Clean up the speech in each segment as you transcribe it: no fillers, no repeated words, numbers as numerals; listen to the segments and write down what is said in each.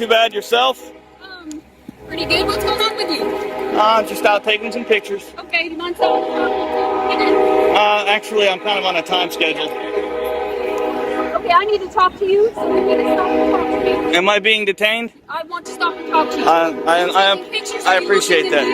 too bad. Yourself? Pretty good. What's going on with you? Just out taking some pictures. Okay, do you mind telling me? Actually, I'm kind of on a time schedule. Okay, I need to talk to you, so you need to stop and talk to me. Am I being detained? I want to stop and talk to you. I appreciate that.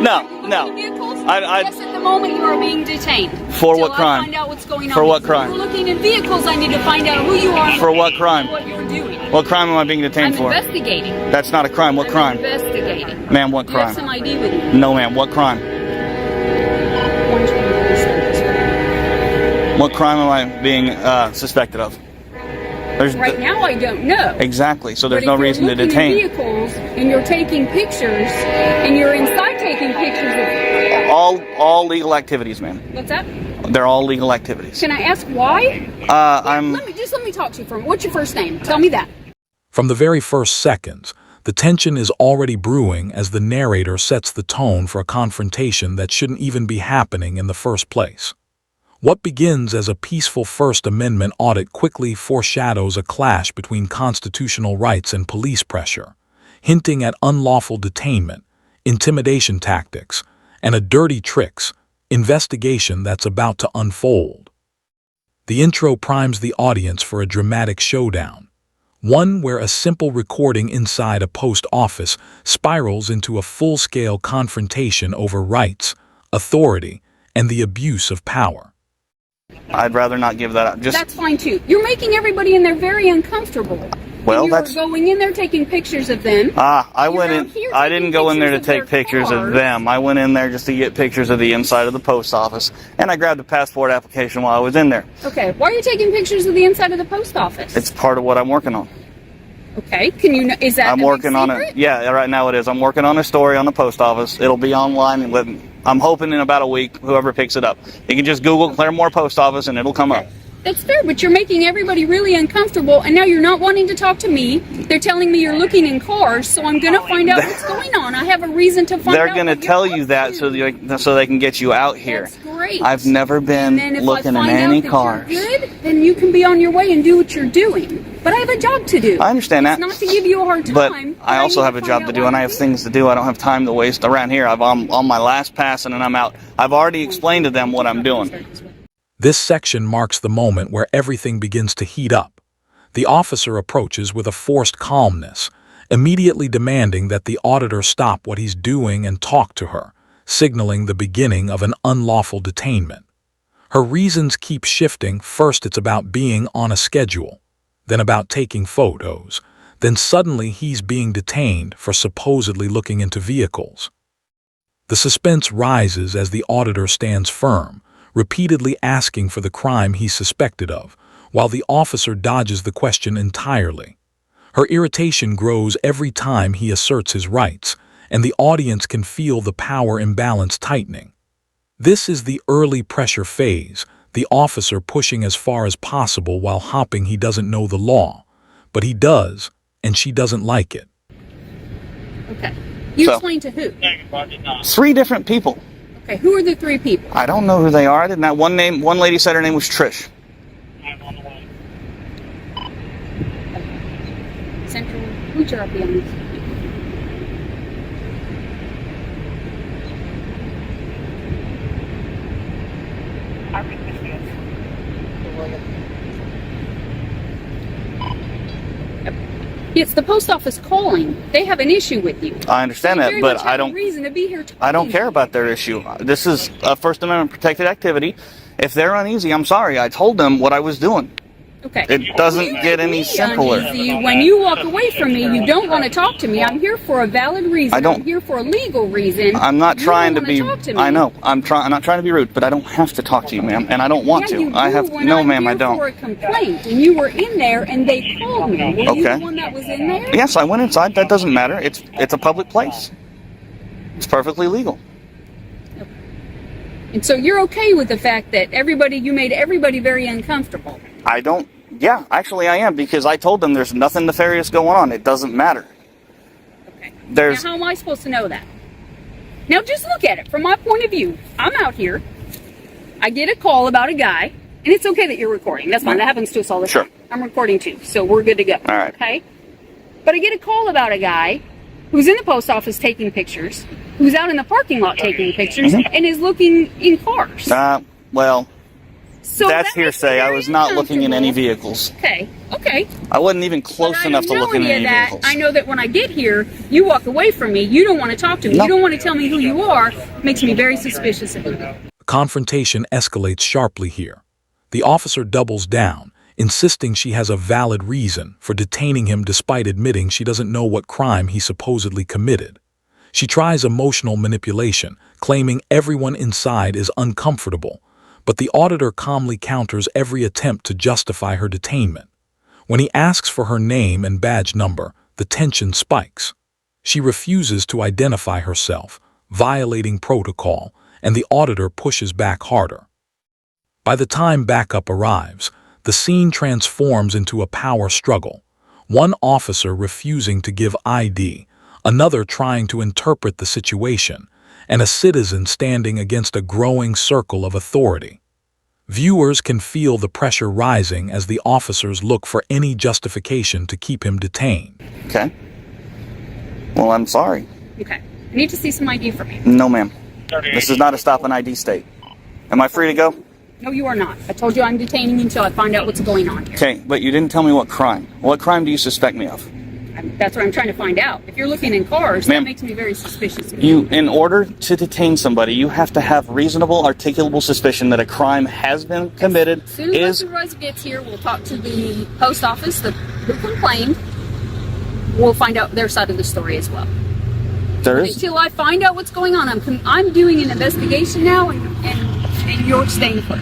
No. Yes, at the moment you are being detained. For what crime? I find out what's going on. For what crime? If you're looking in vehicles, I need to find out who you are. For what crime? What you're doing. What crime am I being detained for? I'm investigating. That's not a crime. What crime? Investigating. Ma'am, what Do you have crime? some ID with you? No, ma'am. What crime? What crime am I being suspected of? Right now, I don't know. Exactly. So there's But no if you're reason to looking detain. in vehicles and you're taking pictures and you're inside taking pictures of All legal activities, ma'am. what's that? They're all legal activities. Can I ask why? I'm. Let me talk to you for a minute. What's your first name? Tell me that. From the very first seconds, the tension is already brewing as the narrator sets the tone for a confrontation that shouldn't even be happening in the first place. What begins as a peaceful First Amendment audit quickly foreshadows a clash between constitutional rights and police pressure, hinting at unlawful detainment, intimidation tactics, and a dirty tricks investigation that's about to unfold. The intro primes the audience for a dramatic showdown, one where a simple recording inside a post office spirals into a full-scale confrontation over rights, authority, and the abuse of power. I'd rather not give that up. That's fine too. You're making everybody in there very uncomfortable. Well, you're going in there taking pictures of them. I went in. I didn't go in there to take pictures of them. I went in there just to get pictures of the inside of the post office, and I grabbed a passport application while I was in there. Okay. Why are you taking pictures of the inside of the post office? It's part of what I'm working on. Okay. Can you? Is that? I'm working on it. Yeah, right now it is. I'm working on a story on the post office. It'll be online, and I'm hoping in about a week, whoever picks it up. You can just Google Claremore Post Office, and it'll come up. That's fair, but you're making everybody really uncomfortable, and now you're not wanting to talk to me. They're telling me you're looking in cars, so I'm going to find out what's going on. I have a reason to find out. They're going to tell you that so they can get you out here. That's great. I've never been looking in any cars. Good, then you can be on your way and do what you're doing. But I have a job to do. I understand that. It's not to give you a hard time. But I also have a job to do, and I have things to do. I don't have time to waste around here. I'm on my last pass, and then I'm out. I've already explained to them what I'm doing. This section marks the moment where everything begins to heat up. The officer approaches with a forced calmness, immediately demanding that the auditor stop what he's doing and talk to her, signaling the beginning of an unlawful detainment. Her reasons keep shifting. First, it's about being on a schedule, then about taking photos, then suddenly he's being detained for supposedly looking into vehicles. The suspense rises as the auditor stands firm, repeatedly asking for the crime he's suspected of, while the officer dodges the question entirely. Her irritation grows every time he asserts his rights, and the audience can feel the power imbalance tightening. This is the early pressure phase, the officer pushing as far as possible while hopping he doesn't know the law, but he does, and she doesn't like it. Okay. You explain to who? 3 different people. Okay, who are the 3 people? I don't know who they are. I didn't have one name. One lady said her name was Trish. Central. Who's your RPM? It's the post office calling. They have an issue with you. I understand that, but I don't. Reason to be here. I don't care about their issue. This is a First Amendment protected activity. If they're uneasy, I'm sorry. I told them what I was doing. Okay. It doesn't get any simpler. When you walk away from me, you don't want to talk to me. I'm here for a valid reason. I'm here for a legal reason. I'm not trying to be. Talk to me. I know. I'm not trying to be rude, but I don't have to talk to you, ma'am, and I don't want to. I have no, ma'am. I don't. For a complaint, and you were in there, and they called me. Were you the one that was in there? Yes, I went inside. That doesn't matter. It's a public place. It's perfectly legal. And so you're okay with the fact that you made everybody very uncomfortable. I don't. Yeah, actually I am, because I told them there's nothing nefarious going on. It doesn't matter. Okay. Now, how am I supposed to know that? Now just look at it from my point of view. I'm out here. I get a call about a guy, and it's okay that you're recording. That's fine. That happens to us all the time. I'm recording too, so we're good to go. All right. Okay? But I get a call about a guy who's in the post office taking pictures, who's out in the parking lot taking pictures, and is looking in cars. Well, So that's that makes me hearsay. I very was not looking in any uncomfortable. vehicles. Okay. I wasn't even close But I enough to don't look in know any any of that. vehicles. I know that when I get here, you walk away from me. You don't want to talk to me. No. You don't want to tell me who you are. Makes me very suspicious of you. The confrontation escalates sharply here. The officer doubles down, insisting she has a valid reason for detaining him despite admitting she doesn't know what crime he supposedly committed. She tries emotional manipulation, claiming everyone inside is uncomfortable, but the auditor calmly counters every attempt to justify her detainment. When he asks for her name and badge number, the tension spikes. She refuses to identify herself, violating protocol, and the auditor pushes back harder. By the time backup arrives, the scene transforms into a power struggle, one officer refusing to give ID, another trying to interpret the situation, and a citizen standing against a growing circle of authority. Viewers can feel the pressure rising as the officers look for any justification to keep him detained. Okay. Well, I'm sorry. Okay. I need to see some ID from you. No, ma'am. This is not a stop and ID state. Am I free to go? No, you are not. I told you I'm detaining you until I find out what's going on here. Okay, but you didn't tell me what crime. What crime do you suspect me of? That's what I'm trying to find out. If you're looking in cars, Ma'am, that makes me very suspicious of you. In order to detain somebody, you have to have reasonable, articulable suspicion that a crime has been committed. As soon as my supervisor gets here, we'll talk to the post office, who complained. We'll find out their side of the story as well. Until I find out what's going on, I'm doing an investigation now, and you're staying put.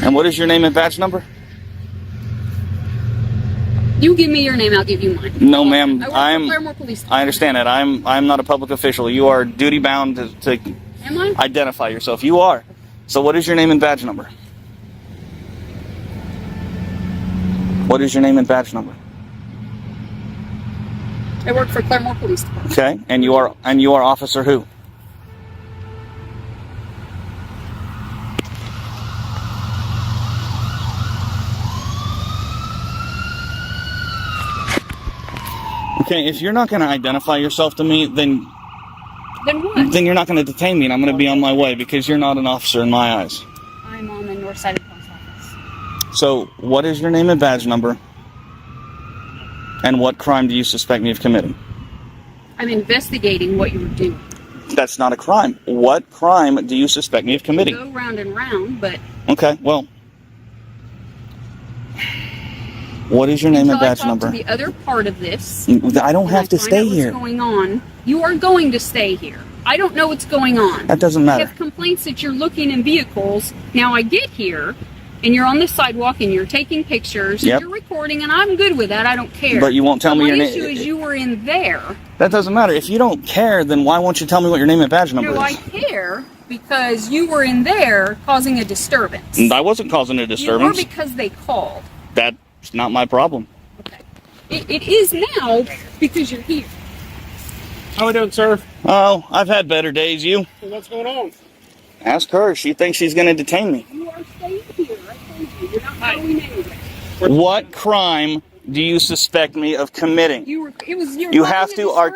And what is your name and badge number? You give me your name, I'll give you mine. No, ma'am. I work for Claremore Police Department. I understand that. I'm not a public official. You are duty bound to Am I? identify yourself. You are. So what is your name and badge number? What is your name and badge number? I work for Claremore Police Department. Okay, and you are Officer who? Okay, if you're not going to identify yourself to me, then what? Then you're not going to detain me, and I'm going to be on my way because you're not an officer in my eyes. I'm on the north side of the post office. So, what is your name and badge number? And what crime do you suspect me of committing? I'm investigating what you were doing. That's not a crime. What crime do you suspect me of committing? Go round and round, but... Okay, well... What is your name and badge number? The other part of this. I don't have to stay here. What's going on? You are going to stay here. I don't know what's going on. That doesn't matter. I have complaints that you're looking in vehicles. Now I get here, and you're on the sidewalk, and you're taking pictures, and you're recording, and I'm good with that. I don't care. But you won't tell me your name. My issue is you were in there. That doesn't matter. If you don't care, then why won't you tell me what your name and badge number is? No, I care because you were in there causing a disturbance. I wasn't causing a disturbance. You were because they called. That's not my problem. Okay. It is now because you're here. How we doing, sir? Oh, I've had better days. You? What's going on? Ask her. She thinks she's going to detain me. You are staying here. I told you. You're not going anywhere. What crime do you suspect me of committing? You have to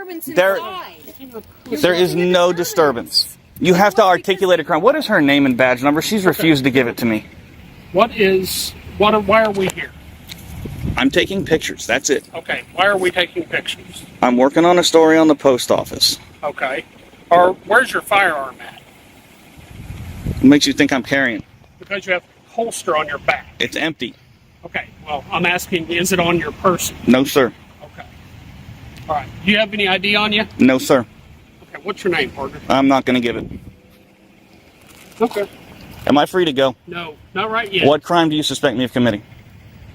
there is no disturbance. You have to articulate a crime. What is her name and badge number? She's refused to give it to me. Why are we here? I'm taking pictures. That's it. Okay, why are we taking pictures? I'm working on a story on the post office. Okay. Or where's your firearm at? What makes you think I'm carrying? Because you have a holster on your back. It's empty. Okay, well, I'm asking, is it on your person? No, sir. Okay. All right. Do you have any ID on you? No, sir. Okay, what's your name, partner? I'm not going to give it. Okay. Am I free to go? No, not right yet. What crime do you suspect me of committing?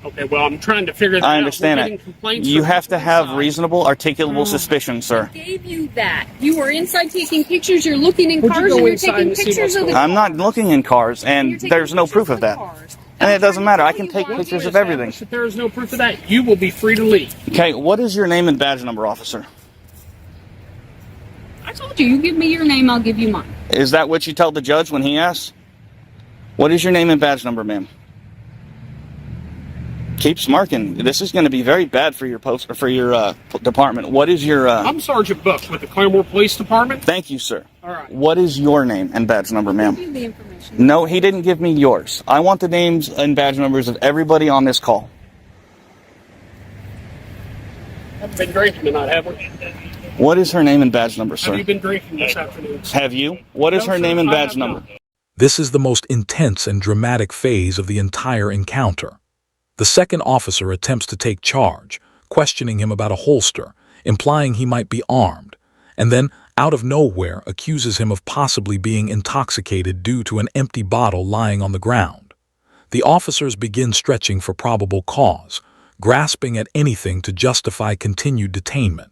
Okay, well, I'm trying to figure that out. I understand it. You have to have reasonable, articulable suspicion, sir. I gave you that. You were inside taking pictures. You're looking in cars and you're taking pictures of the I'm not looking in cars, and there's no proof of that. And it doesn't matter. I can take pictures of everything. If there is no proof of that, you will be free to leave. Okay, what is your name and badge number, officer? I told you. You give me your name, I'll give you mine. Is that what you tell the judge when he asks? What is your name and badge number, ma'am? Keep smirking. This is going to be very bad for your post or for your department. What is your? I'm Sergeant Book with the Claremore Police Department. Thank you, sir. All right. What is your name and badge number, ma'am? Give the information. No, he didn't give me yours. I want the names and badge numbers of everybody on this call. Haven't been drinking tonight, have we? What is her name and badge number, sir? Have you been drinking this afternoon? Have you? What is No, her sir, name and I badge have number? not. This is the most intense and dramatic phase of the entire encounter. The second officer attempts to take charge, questioning him about a holster, implying he might be armed, and then, out of nowhere, accuses him of possibly being intoxicated due to an empty bottle lying on the ground. The officers begin stretching for probable cause, grasping at anything to justify continued detainment.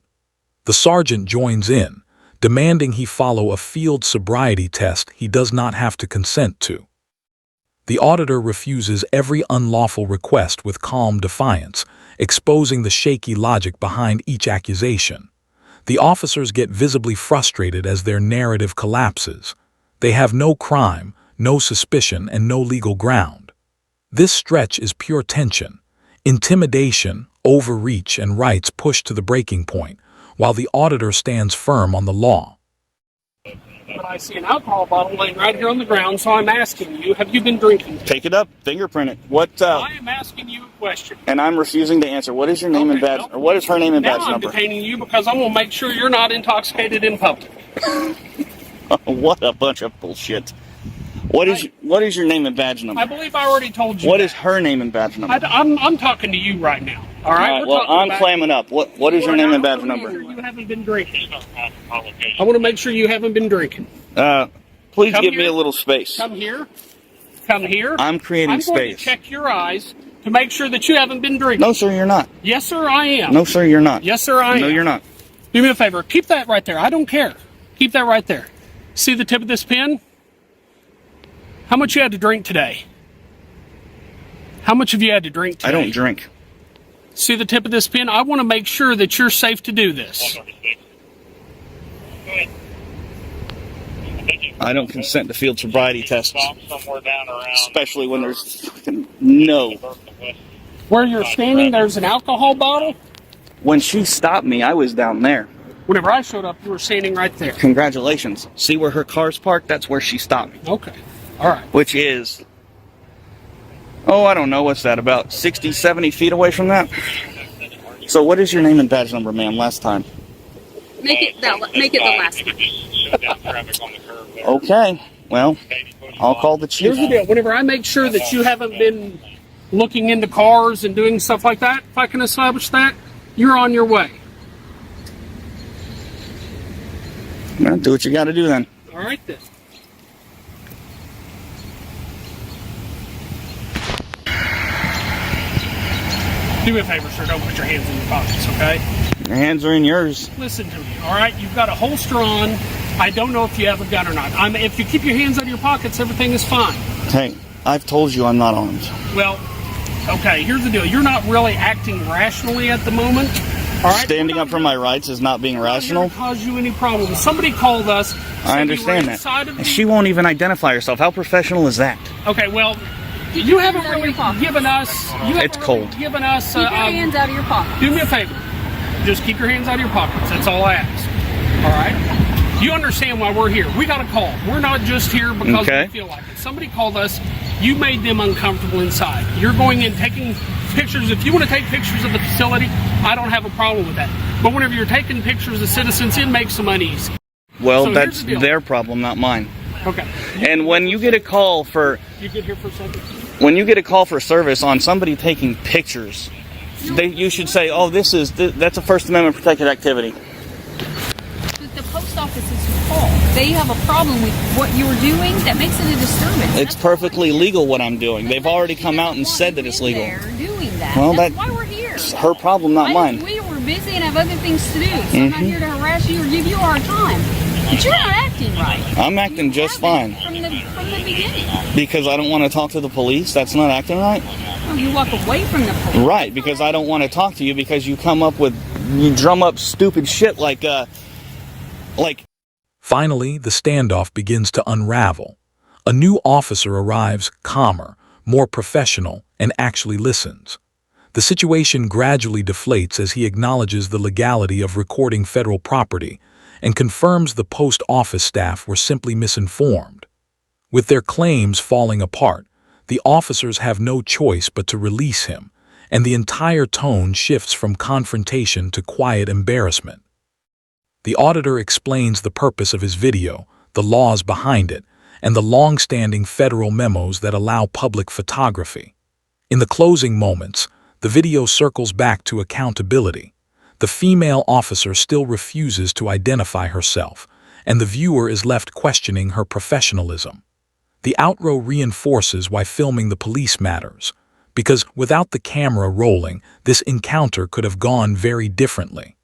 The sergeant joins in, demanding he follow a field sobriety test he does not have to consent to. The auditor refuses every unlawful request with calm defiance, exposing the shaky logic behind each accusation. The officers get visibly frustrated as their narrative collapses. They have no crime, no suspicion, and no legal ground. This stretch is pure tension. Intimidation, overreach, and rights pushed to the breaking point, while the auditor stands firm on the law. But I see an alcohol bottle laying right here on the ground, so I'm asking you, have you been drinking? Take it up, fingerprint it. What? I am asking you a question. And I'm refusing to answer. What is your name and badge? Or what is her name and Now badge I'm number? detaining you because I'm going to make sure you're not intoxicated in public. What a bunch of bullshit. What is your name and badge number? I believe I already told you What that. is her name and badge number? I'm talking to you right now. All right. All right, We're well, talking I'm about- clamming up. What is your name and badge number? You haven't been drinking. I want to make sure you haven't been drinking. Please Come give me here. a little space. Come here. Come here. I'm creating I'm going space. to check your eyes to make sure that you haven't been drinking. No, sir, you're not. Yes, sir, I am. No, sir, you're not. Yes, sir, I am. No, you're not. Do me a favor. Keep that right there. I don't care. Keep that right there. See the tip of this pen? How much you had to drink today? How much have you had to drink today? I don't drink. See the tip of this pen? I want to make sure that you're safe to do this. I don't consent to field sobriety tests, especially when there's fucking no. Where you're standing, there's an alcohol bottle. When she stopped me, I was down there. Whenever I showed up, you were standing right there. Congratulations. See where her car's parked? That's where she stopped me. Okay. All right. Which is, I don't know, what's that, about 60, 70 feet away from that? So what is your name and badge number, ma'am, last time? Make it the last one. Okay, well, I'll call the chief. Here's the deal. Whenever I make sure that you haven't been looking into cars and doing stuff like that, if I can establish that, you're on your way. Well, do what you got to do then. All right, then. Do me a favor, sir. Don't put your hands in your pockets, okay? Your hands are in yours. Listen to me, all right? You've got a holster on. I don't know if you have a gun or not. If you keep your hands out of your pockets, everything is fine. Hey, I've told you I'm not armed. Well, okay, here's the deal. You're not really acting rationally at the moment. All right? Standing up for my rights is not being rational. Not cause you any problems. Somebody called us. I understand that. She won't even identify herself. How professional is that? Okay, well, you haven't really given us. It's cold. Given us. Keep your hands out of your pocket. Do me a favor. Just keep your hands out of your pockets. That's all I ask. All right. You understand why we're here. We got a call. We're not just here because we feel like it. Somebody called us. You made them uncomfortable inside. You're going in taking pictures. If you want to take pictures of the facility, I don't have a problem with that. But whenever you're taking pictures of citizens, it makes them uneasy. Well, So that's here's the deal. their problem, not mine. Okay. And when you get a call for You get here for a second? service on somebody taking pictures, you should say, "Oh, that's a First Amendment protected activity." The post office is who called. They have a problem with what you were doing that makes it a disturbance. It's perfectly legal what I'm doing. They've already come out and said that it's legal. They're doing that. Well, That's why we're here. It's her problem, not mine. We were busy and have other things to do, so I'm not here to harass you or give you a hard time. But you're not acting right. I'm acting just fine From the beginning. because I don't want to talk to the police. That's not acting right. Oh, you walk away from the police. Right, because I don't want to talk to you because you drum up stupid shit like. Finally, the standoff begins to unravel. A new officer arrives calmer, more professional, and actually listens. The situation gradually deflates as he acknowledges the legality of recording federal property and confirms the post office staff were simply misinformed. With their claims falling apart, the officers have no choice but to release him, and the entire tone shifts from confrontation to quiet embarrassment. The auditor explains the purpose of his video, the laws behind it, and the long-standing federal memos that allow public photography. In the closing moments, the video circles back to accountability. The female officer still refuses to identify herself, and the viewer is left questioning her professionalism. The outro reinforces why filming the police matters, because without the camera rolling, this encounter could have gone very differently.